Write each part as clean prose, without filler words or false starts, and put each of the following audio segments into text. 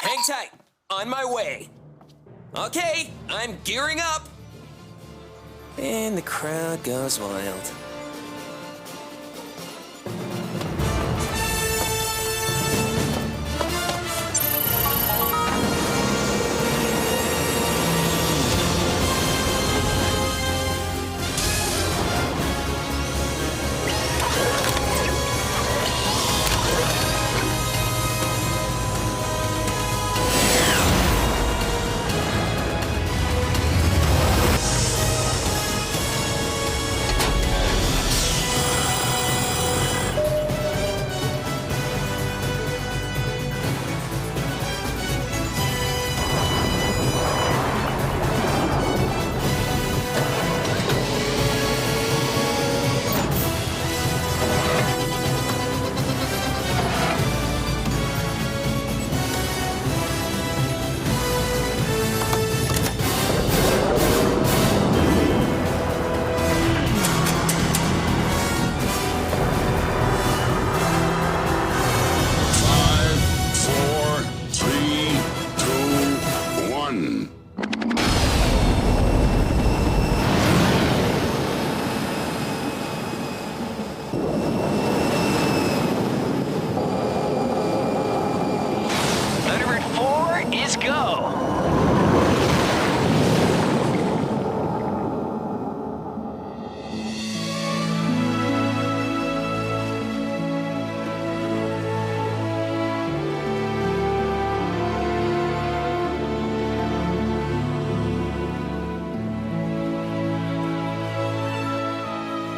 Hang tight. On my way. Okay, I'm gearing up. And the crowd goes wild.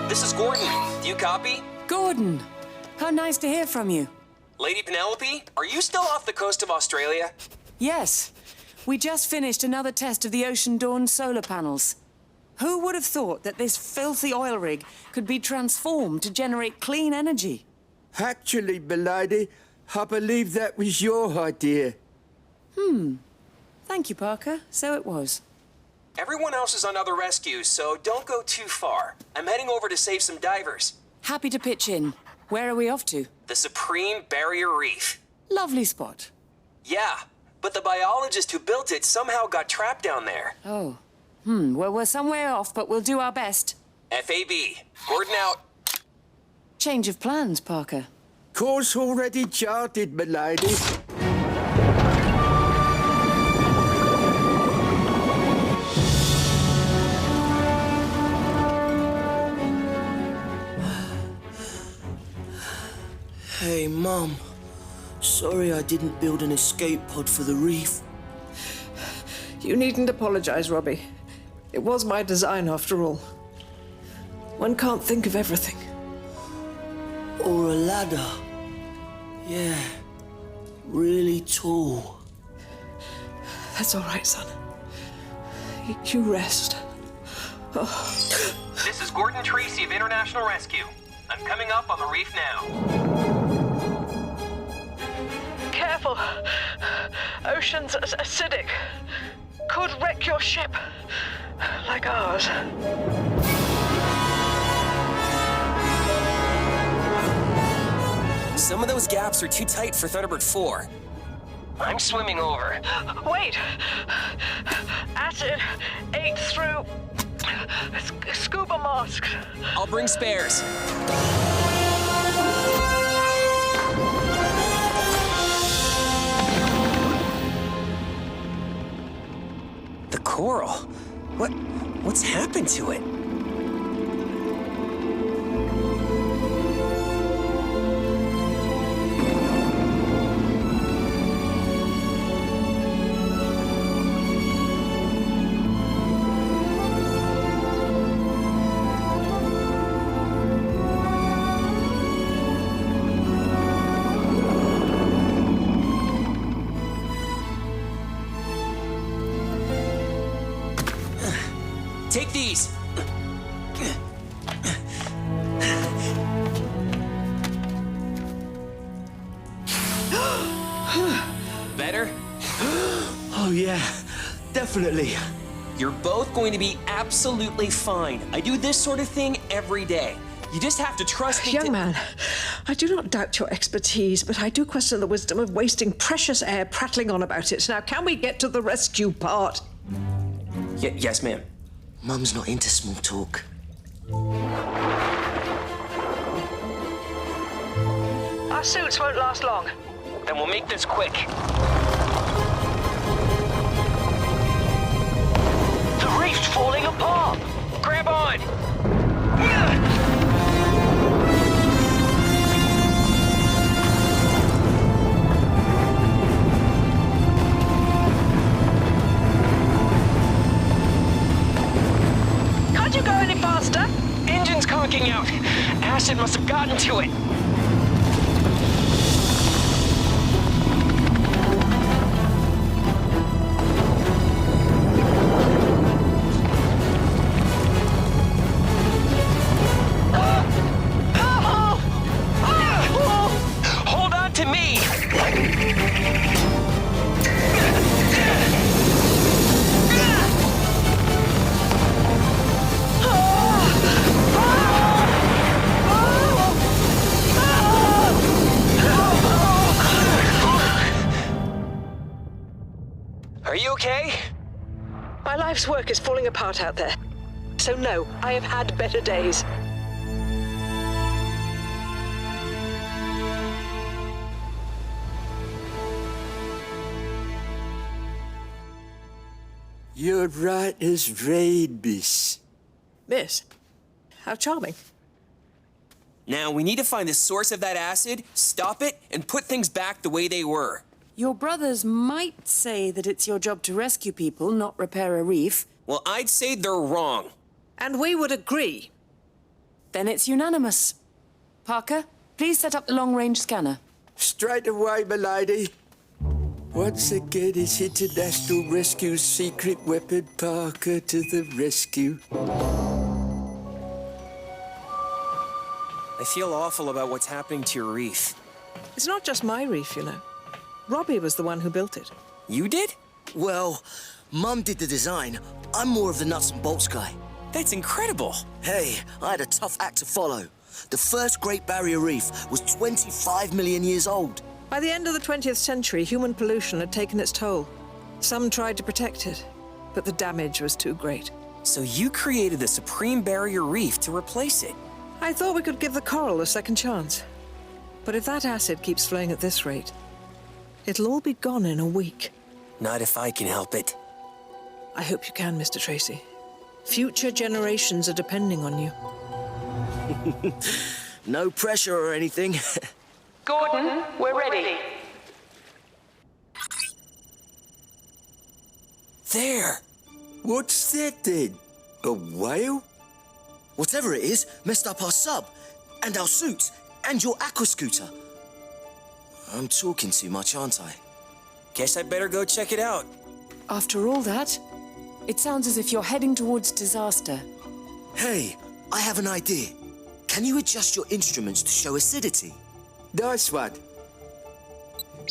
This is Gordon. Do you copy? Gordon, how nice to hear from you. Lady Penelope, are you still off the coast of Australia? Yes. We just finished another test of the Ocean Dawn solar panels. Who would have thought that this filthy oil rig could be transformed to generate clean energy? Actually, milady, I believe that was your idea. Thank you, Parker. So it was. Everyone else is on other rescues, so don't go too far. I'm heading over to save some divers. Happy to pitch in. Where are we off to? The Supreme Barrier Reef. Lovely spot. Yeah, but the biologist who built it somehow got trapped down there. Oh. Well, we're some way off, but we'll do our best. FAB. Gordon out. Change of plans, Parker. Course already charted, milady. Hey, Mum. Sorry I didn't build an escape pod for the reef. You needn't apologize, Robbie. It was my design, after all. One can't think of everything. Or a ladder. Yeah. Really tall. That's all right, son. You rest. Oh. This is Gordon Tracy of International Rescue. I'm coming up on the reef now. Careful. Ocean's acidic. Could wreck your ship. Like ours. Some of those gaps are too tight for Thunderbird 4. I'm swimming over. Wait! Acid ate through scuba masks. I'll bring spares. The coral. What's happened to it? Take these. Better? Oh, yeah. Definitely. You're both going to be absolutely fine. I do this sort of thing every day. You just have to trust me. Young man, I do not doubt your expertise, but I do question the wisdom of wasting precious air prattling on about it. Now, can we get to the rescue part? Yes, ma'am. Mum's not into small talk. Our suits won't last long. Then we'll make this quick. The reef's falling apart! Grab on! Can't you go any faster? Engine's conking out. Acid must have gotten to it. Hold on to me! Are you okay? My life's work is falling apart out there. So no, I have had better days. You're right as rain, miss. Miss, how charming. Now, we need to find the source of that acid, stop it, and put things back the way they were. Your brothers might say that it's your job to rescue people, not repair a reef. Well, I'd say they're wrong. And we would agree. Then it's unanimous. Parker, please set up the long-range scanner. Straight away, milady. Once again, it's International Rescue's secret weapon, Parker to the rescue. I feel awful about what's happening to your reef. It's not just my reef, you know. Robbie was the one who built it. You did? Well, Mum did the design. I'm more of the nuts and bolts guy. That's incredible. Hey, I had a tough act to follow. The first Great Barrier Reef was 25 million years old. By the end of the 20th century, human pollution had taken its toll. Some tried to protect it, but the damage was too great. So you created the Supreme Barrier Reef to replace it. I thought we could give the coral a second chance. But if that acid keeps flowing at this rate, it'll all be gone in a week. Not if I can help it. I hope you can, Mr. Tracy. Future generations are depending on you. No pressure or anything. Gordon, we're ready. There! What's that then? A whale? Whatever it is, messed up our sub, and our suits, and your aqua scooter. I'm talking too much, aren't I? Guess I better go check it out. After all that, it sounds as if you're heading towards disaster. Hey, I have an idea. Can you adjust your instruments to show acidity? Nice one.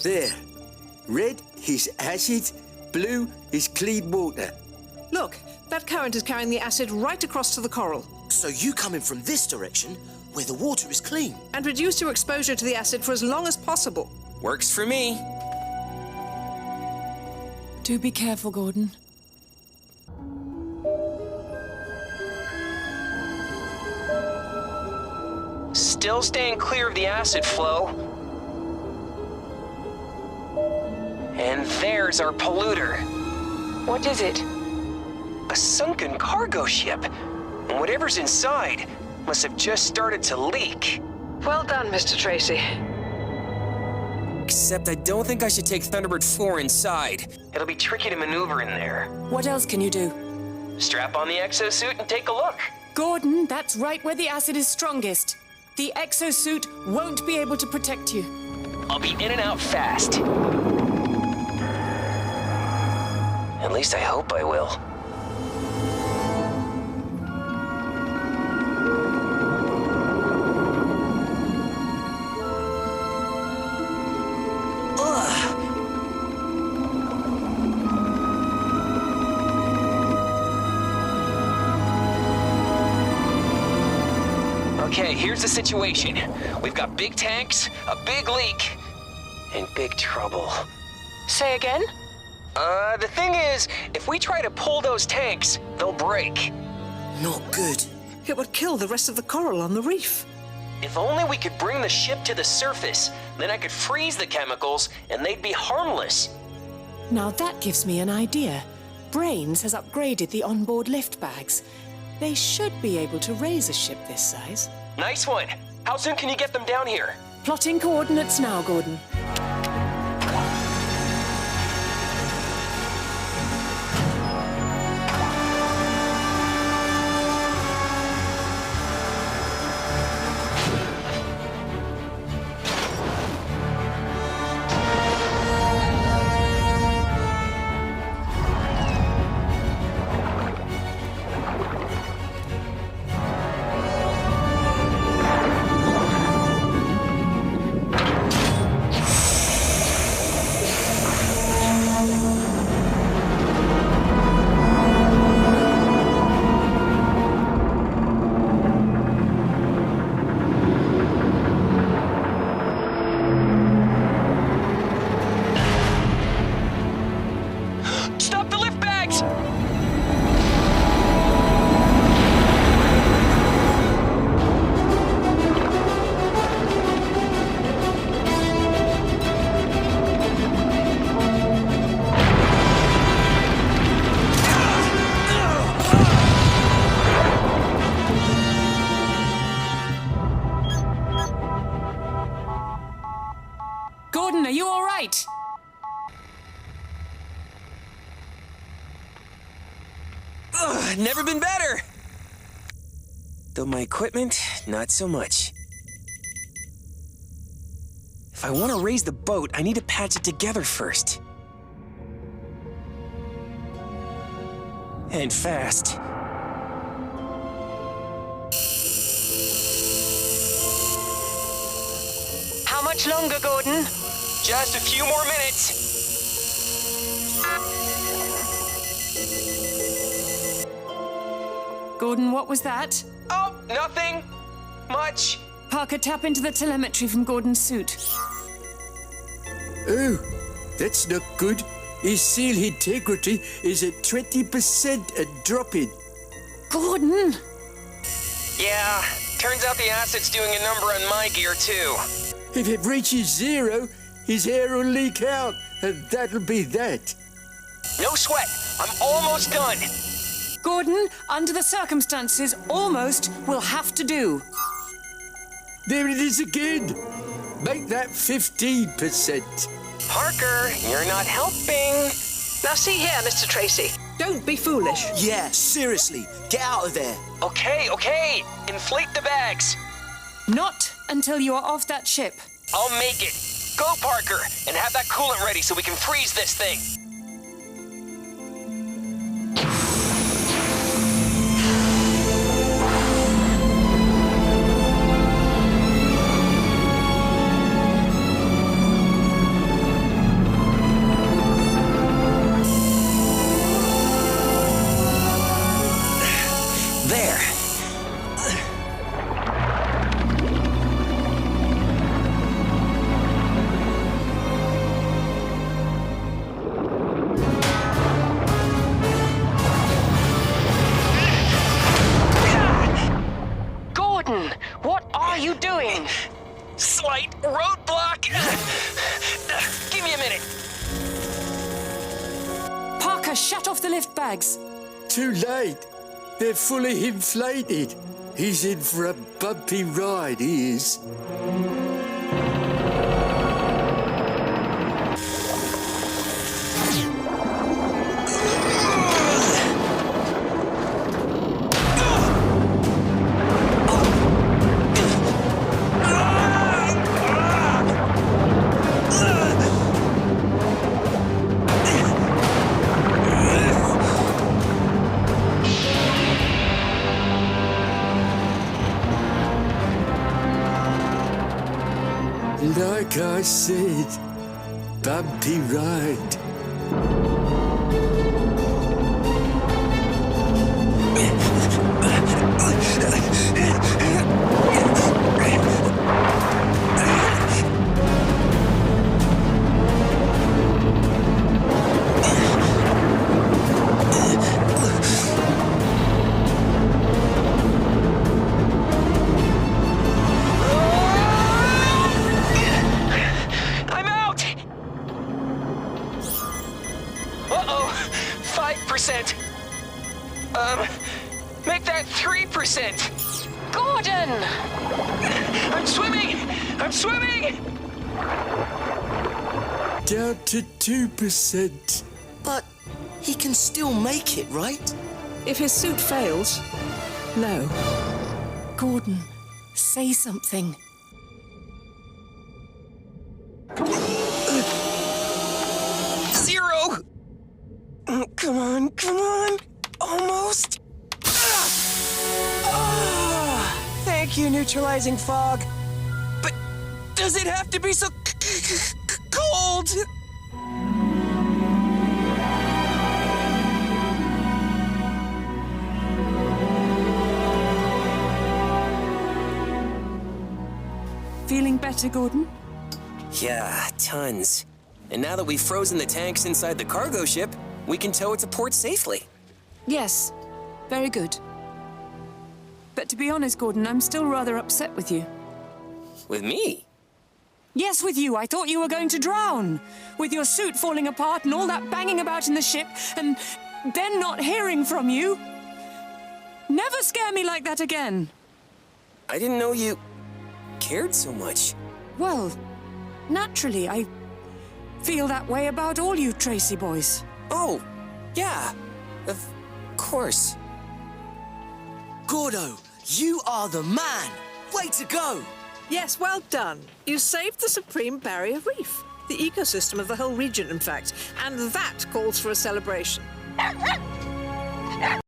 There. Red is acid, blue is clean water. Look, that current is carrying the acid right across to the coral. So you come in from this direction, where the water is clean. And reduce your exposure to the acid for as long as possible. Works for me. Do be careful, Gordon. Still staying clear of the acid flow. And there's our polluter. What is it? A sunken cargo ship. And whatever's inside must have just started to leak. Well done, Mr. Tracy. Except I don't think I should take Thunderbird 4 inside. It'll be tricky to maneuver in there. What else can you do? Strap on the exosuit and take a look. Gordon, that's right where the acid is strongest. The exosuit won't be able to protect you. I'll be in and out fast. At least I hope I will. Okay, here's the situation. We've got big tanks, a big leak, and big trouble. Say again? The thing is, if we try to pull those tanks, they'll break. Not good. It would kill the rest of the coral on the reef. If only we could bring the ship to the surface, then I could freeze the chemicals and they'd be harmless. Now that gives me an idea. Brains has upgraded the onboard lift bags. They should be able to raise a ship this size. Nice one. How soon can you get them down here? Plotting coordinates now, Gordon. Stop the lift bags! Gordon, are you all right? Never been better! Though my equipment, not so much. If I want to raise the boat, I need to patch it together first. And fast. How much longer, Gordon? Just a few more minutes. Gordon, what was that? Oh, nothing much. Parker, tap into the telemetry from Gordon's suit. Oh, that's not good. His seal integrity is at 20% and dropping. Gordon! Yeah, turns out the acid's doing a number on my gear, too. If it reaches zero, his air will leak out, and that'll be that. No sweat. I'm almost done. Gordon, under the circumstances, almost will have to do. There it is again. Make that 15%. Parker, you're not helping. Now see here, Mr. Tracy. Don't be foolish. Yeah, seriously. Get out of there. Okay. Inflate the bags. Not until you are off that ship. I'll make it. Go, Parker, and have that coolant ready so we can freeze this thing. There. Gordon, what are you doing? Slight roadblock. Give me a minute. Parker, shut off the lift bags. Too late. They're fully inflated. He's in for a bumpy ride, he is. Like I said, bumpy ride. 5%. Make that 3%. Gordon! I'm swimming! I'm swimming! Down to 2%. But he can still make it, right? If his suit fails, no. Gordon, say something. Zero! Come on, come on! Almost! Thank you, neutralizing fog. But does it have to be so cold? Feeling better, Gordon? Yeah, tons. And now that we've frozen the tanks inside the cargo ship, we can tow it to port safely. Yes, very good. But to be honest, Gordon, I'm still rather upset with you. With me? Yes, with you. I thought you were going to drown. With your suit falling apart and all that banging about in the ship, and then not hearing from you. Never scare me like that again. I didn't know you cared so much. Well, naturally, I feel that way about all you Tracy boys. Oh, yeah, of course. Gordo, you are the man! Way to go! Yes, well done. You saved the Supreme Barrier Reef. The ecosystem of the whole region, in fact. And that calls for a celebration.